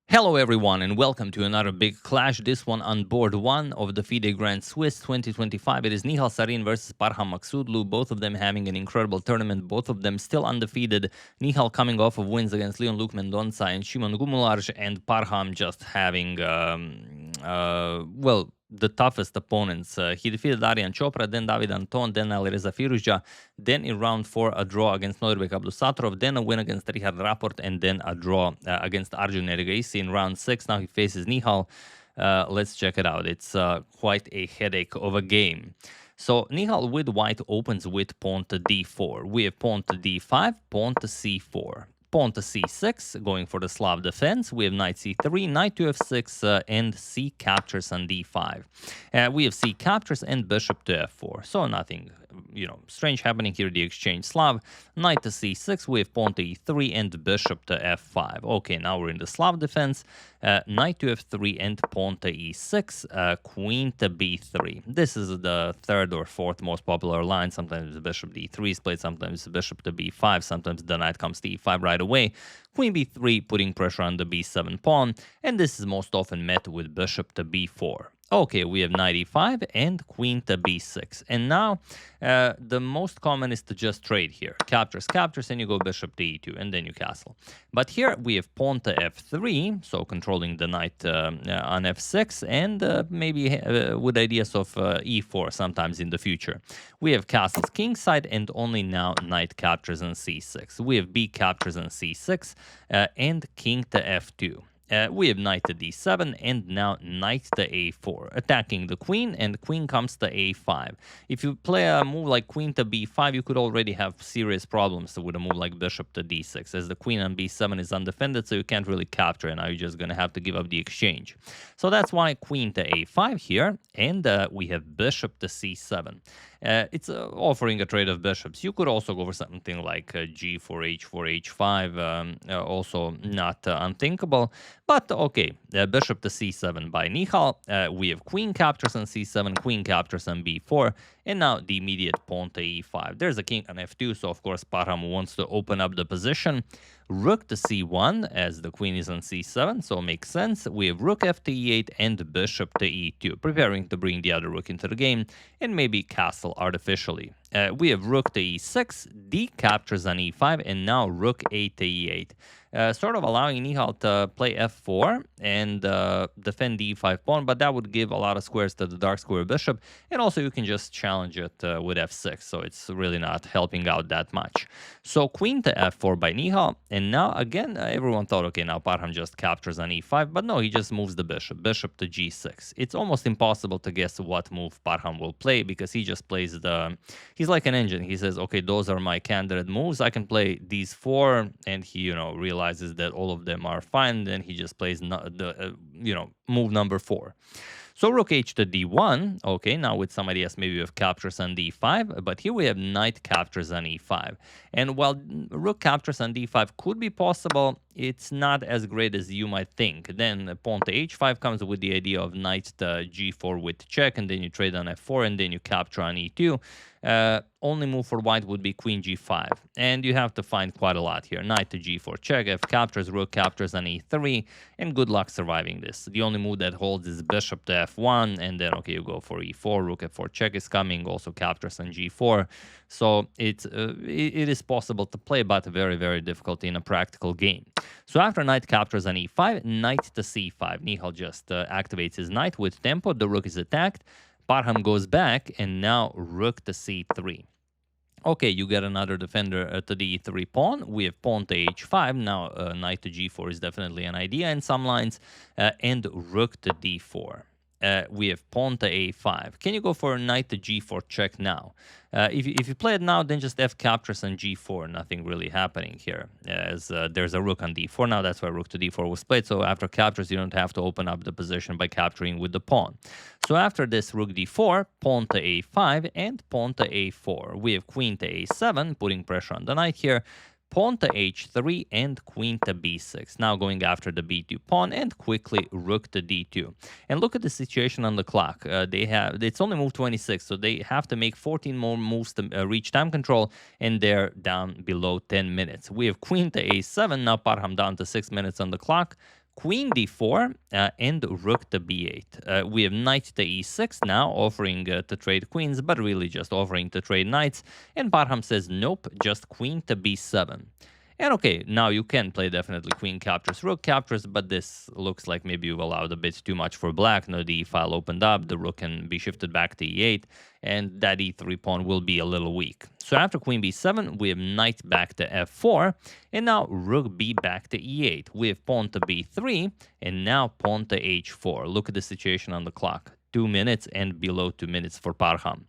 Hello everyone and welcome to another big clash, this one on board 1 of the FIDE Grand Swiss 2025. It is Nihal Sarin versus Parham Maghsoodloo, both of them having an incredible tournament, both of them still undefeated. Nihal coming off of wins against Leon Luke Mendonca and Shimon Gumularz, and Parham just having, the toughest opponents. He defeated Arjan Chopra, then David Anton, then Alireza Firuja, then in round 4 a draw against Nodirbek Abdusattorov, then a win against Richard Rapport, and then a draw against Arjun Erigaisi in round 6. Now he faces Nihal. Let's check it out. It's quite a headache of a game. So Nihal with white opens with pawn to d4. We have pawn to d5, pawn to c4. Pawn to c6, going for the Slav defense. We have knight c3, knight to f6, and c captures on d5. We have c captures and bishop to f4. So nothing, strange happening here. The exchange Slav, knight to c6, we have pawn to e3 and bishop to f5. Okay, now we're in the Slav defense. Knight to f3 and pawn to e6, queen to b3. This is the third or fourth most popular line. Sometimes the bishop to e3 is played, sometimes the bishop to b5, sometimes the knight comes to e5 right away. Queen b3, putting pressure on the b7 pawn, and this is most often met with bishop to b4. Okay, we have knight e5 and queen to b6. And now the most common is to just trade here. Captures, captures, and you go bishop to e2, and then you castle. But here we have pawn to f3, so controlling the knight on f6, and maybe with ideas of e4 sometimes in the future. We have castles kingside, and only now knight captures on c6. We have b captures on c6, and king to f2. We have knight to d7 and now knight to a4, attacking the queen, and queen comes to a5. If you play a move like queen to b5, you could already have serious problems with a move like bishop to d6, as the queen on b7 is undefended, so you can't really capture, and now you're just going to have to give up the exchange. So that's why queen to a5 here, and we have bishop to c7. It's offering a trade of bishops. You could also go for something like g4, h4, h5, also not unthinkable. But okay, bishop to c7 by Nihal. We have queen captures on c7, queen captures on b4, and now the immediate pawn to e5. There's a king on f2, so of course Parham wants to open up the position. Rook to c1, as the queen is on c7, so makes sense. We have rook f to e8 and bishop to e2, preparing to bring the other rook into the game and maybe castle artificially. We have rook to e6, d captures on e5, and now rook a to e8. Sort of allowing Nihal to play f4 and defend the e5 pawn, but that would give a lot of squares to the dark square bishop, and also you can just challenge it with f6, so it's really not helping out that much. So queen to f4 by Nihal, and now again everyone thought, okay, now Parham just captures on e5, but no, he just moves the bishop to g6. It's almost impossible to guess what move Parham will play, because he just plays he's like an engine. He says, okay, those are my candidate moves, I can play these four, and he realizes that all of them are fine, then he just plays move number 4. So rook h to d1. Okay, now with some ideas maybe of captures on d5, but here we have knight captures on e5. And while rook captures on d5 could be possible, it's not as great as you might think. Then pawn to h5 comes with the idea of knight to g4 with check, and then you trade on f4, and then you capture on e2. Only move for white would be queen g5, and you have to find quite a lot here. Knight to g4 check, f captures, rook captures on e3, and good luck surviving this. The only move that holds is bishop to f1, and then okay, you go for e4, rook f4 check is coming, also captures on g4. So it is possible to play, but very, very difficult in a practical game. So after knight captures on e5, knight to c5. Nihal just activates his knight with tempo, the rook is attacked, Parham goes back, and now rook to c3. Okay, you get another defender to the e3 pawn. We have pawn to h5. Now knight to g4 is definitely an idea in some lines, and rook to d4. We have pawn to a5. Can you go for a knight to g4 check now? If you play it now, then just f captures on g4. Nothing really happening here, as there's a rook on d4 now. That's why rook to d4 was played. So after captures, you don't have to open up the position by capturing with the pawn. So after this rook d4, pawn to a5, and pawn to a4. We have queen to a7, putting pressure on the knight here. Pawn to h3 and queen to b6. Now going after the b2 pawn, and quickly rook to d2. And look at the situation on the clock. It's only move 26, so they have to make 14 more moves to reach time control, and they're down below 10 minutes. We have queen to a7. Now Parham down to 6 minutes on the clock. queen d4 and rook to b8. We have knight to e6 now, offering to trade queens, but really just offering to trade knights. And Parham says, nope, just queen to b7. And okay, now you can play definitely queen captures, rook captures, but this looks like maybe you've allowed a bit too much for black. Now the e file opened up, the rook can be shifted back to e8, and that e3 pawn will be a little weak. So after queen b7, we have knight back to f4, and now rook b back to e8. We have pawn to b3, and now pawn to h4. Look at the situation on the clock. 2 minutes and below 2 minutes for Parham.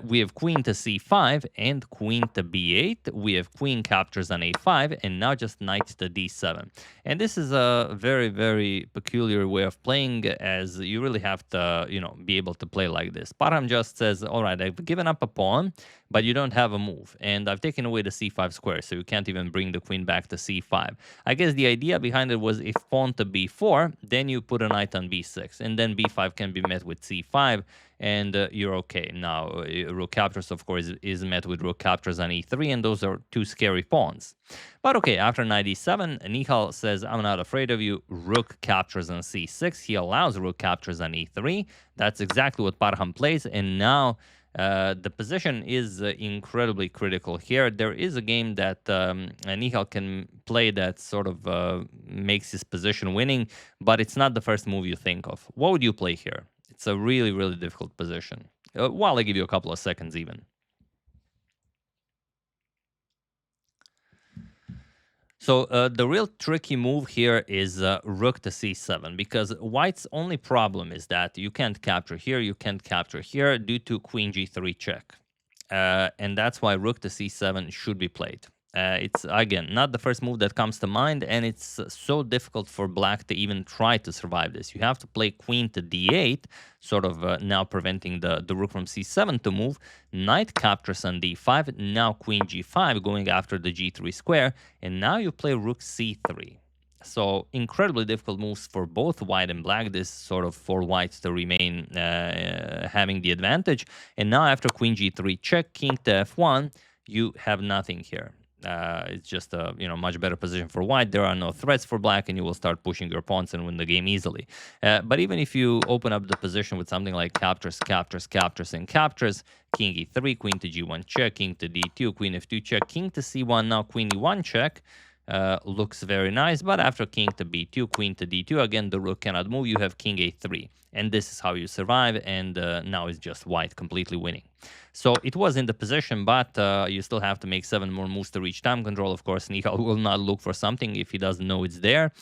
We have queen to c5 and queen to b8. We have queen captures on a5 and now just knight to d7. And this is a very, very peculiar way of playing, as you really have to, be able to play like this. Parham just says, all right, I've given up a pawn, but you don't have a move. And I've taken away the c5 square, so you can't even bring the queen back to c5. I guess the idea behind it was if pawn to b4, then you put a knight on b6, and then b5 can be met with c5, and you're okay. Now, rook captures, of course, is met with rook captures on e3, and those are two scary pawns. But okay, after knight e7, Nihal says, I'm not afraid of you. Rook captures on c6. He allows rook captures on e3. That's exactly what Parham plays, and now the position is incredibly critical here. There is a game that Nihal can play that sort of makes his position winning, but it's not the first move you think of. What would you play here? It's a really, really difficult position. Well, I give you a couple of seconds even. So the real tricky move here is rook to c7, because white's only problem is that you can't capture here, you can't capture here due to queen g3 check. And that's why rook to c7 should be played. It's, again, not the first move that comes to mind, and it's so difficult for black to even try to survive this. You have to play queen to d8, sort of now preventing the rook from c7 to move. Knight captures on d5, now queen g5 going after the g3 square, and now you play rook c3. So incredibly difficult moves for both white and black. This sort of for white to remain having the advantage. And now after queen g3 check, king to f1, you have nothing here. It's just a much better position for white. There are no threats for black, and you will start pushing your pawns and win the game easily. But even if you open up the position with something like captures, captures, captures, and captures, king e3, queen to g1 check, king to d2, queen f2 check, king to c1, now queen e1 check, looks very nice. But after king to b2, queen to d2, again, the rook cannot move. You have king a3. And this is how you survive, and now it's just white completely winning. So it was in the position, but you still have to make 7 more moves to reach time control. Of course, Nihal will not look for something if he doesn't know it's there.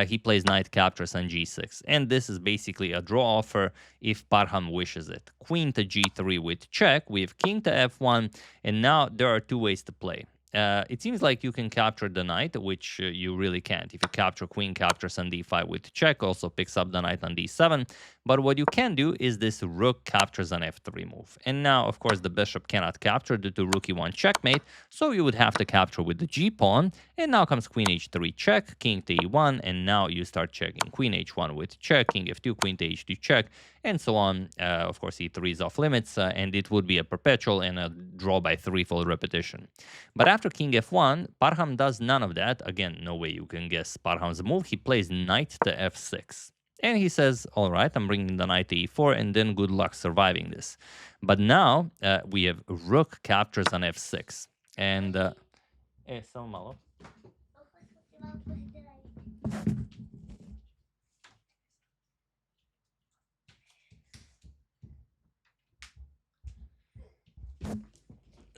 He plays knight captures on g6. And this is basically a draw offer if Parham wishes it. Queen to g3 with check. We have king to f1. And now there are 2 ways to play. It seems like you can capture the knight, which you really can't. If you capture queen captures on d5 with check, also picks up the knight on d7. But what you can do is this rook captures on f3 move. And now, of course, the bishop cannot capture due to rook e1 checkmate, so you would have to capture with the g-pawn. And now comes queen h3 check, king to e1, and now you start checking. Queen h1 with check, king f2, queen to h2 check, and so on. Of course, e3 is off limits, and it would be a perpetual and a draw by 3-fold repetition. But after king f1, Parham does none of that. Again, no way you can guess Parham's move. He plays knight to f6. And he says, all right, I'm bringing the knight to e4, and then good luck surviving this. But now we have rook captures on f6. And... samo malo.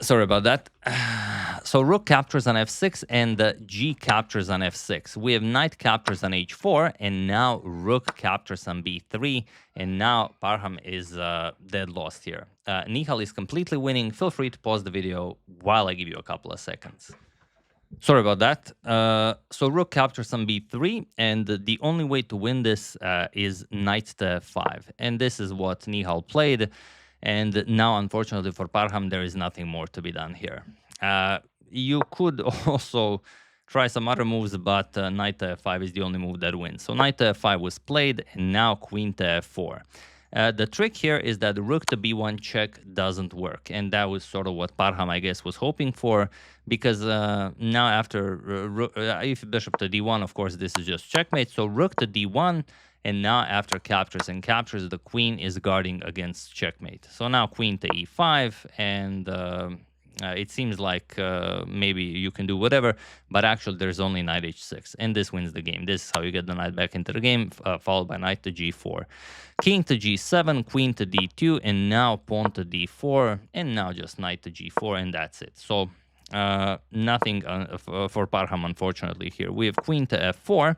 Sorry about that. So rook captures on f6 and g captures on f6. We have knight captures on h4, and now rook captures on b3, and now Parham is dead lost here. Nihal is completely winning. Feel free to pause the video while I give you a couple of seconds. Sorry about that. So rook captures on b3, and the only way to win this is knight to f5. And this is what Nihal played. And now, unfortunately for Parham, there is nothing more to be done here. You could also try some other moves, but knight to f5 is the only move that wins. So knight to f5 was played, and now queen to f4. The trick here is that rook to b1 check doesn't work, and that was sort of what Parham, I guess, was hoping for, because now after if bishop to d1, of course, this is just checkmate. So rook to d1, and now after captures and captures, the queen is guarding against checkmate. So now queen to e5, and it seems like maybe you can do whatever, but actually there's only knight h6, and this wins the game. This is how you get the knight back into the game, followed by knight to g4. King to g7, queen to d2, and now pawn to d4, and now just knight to g4, and that's it. So nothing for Parham, unfortunately, here. We have queen to f4,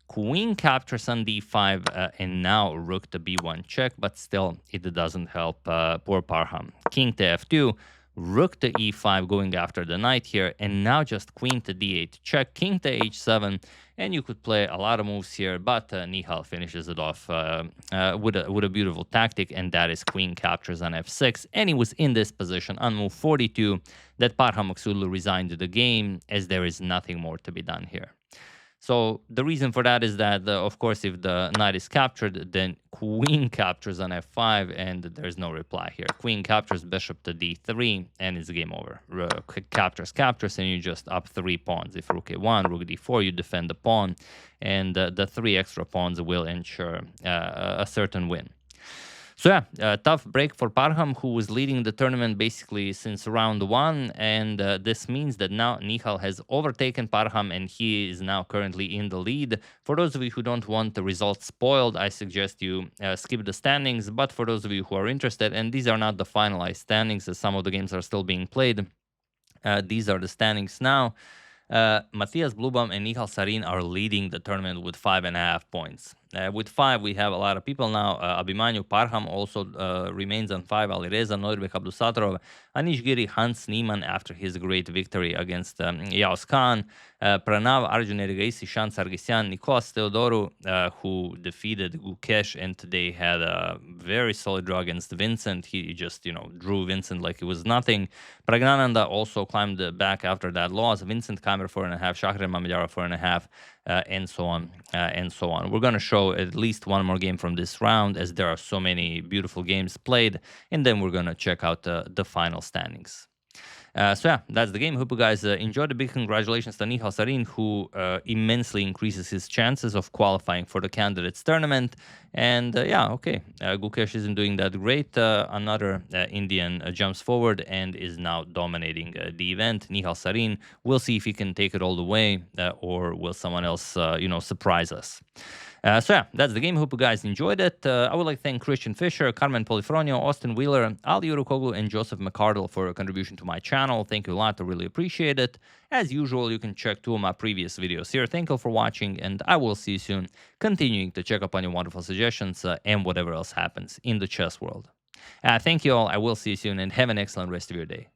queen captures on d5, and now rook to b1 check, but still it doesn't help poor Parham. King to f2, rook to e5 going after the knight here, and now just queen to d8 check, king to h7, and you could play a lot of moves here, but Nihal finishes it off with a beautiful tactic, and that is queen captures on f6, and he was in this position on move 42 that Parham Maghsoodloo resigned to the game, as there is nothing more to be done here. So the reason for that is that, of course, if the knight is captured, then queen captures on f5, and there's no reply here. Queen captures bishop to d3, and it's game over. Captures, and you just up 3 pawns. If rook a1, rook d4, you defend the pawn, and the 3 extra pawns will ensure a certain win. So yeah, tough break for Parham, who was leading the tournament basically since round 1, and this means that now Nihal has overtaken Parham, and he is now currently in the lead. For those of you who don't want the results spoiled, I suggest you skip the standings, but for those of you who are interested, and these are not the finalized standings, as some of the games are still being played, these are the standings now. Matthias Blubam and Nihal Sarin are leading the tournament with 5.5 points. With 5, we have a lot of people now. Abhimanyu Parham also remains on 5. Alireza, Noirbek Abdusatorov, Anish Giri, Hans Niemann after his great victory against Yaos Khan, Pranav, Arjun Erigaisi, Shan Sargisyan, Nikos Theodoru, who defeated Gukesh and today had a very solid draw against Vincent. He just, drew Vincent like it was nothing. Pragnananda also climbed back after that loss. Vincent Kamer 4.5, Shahre Mamedara 4.5. And so on, and so on. We're going to show at least one more game from this round, as there are so many beautiful games played, and then we're going to check out the final standings. So yeah, that's the game. Hope you guys enjoyed. A big congratulations to Nihal Sarin, who immensely increases his chances of qualifying for the candidates tournament. And yeah, okay, Gukesh isn't doing that great. Another Indian jumps forward and is now dominating the event. Nihal Sarin, we'll see if he can take it all the way, or will someone else, surprise us. So yeah, that's the game. Hope you guys enjoyed it. I would like to thank Christian Fisher, Carmen Polifronio, Austin Wheeler, Ali Urukoglu, and Joseph McCardle for a contribution to my channel. Thank you a lot. I really appreciate it. As usual, you can check 2 of my previous videos here. Thank you for watching, and I will see you soon, continuing to check up on your wonderful suggestions and whatever else happens in the chess world. Thank you all. I will see you soon, and have an excellent rest of your day.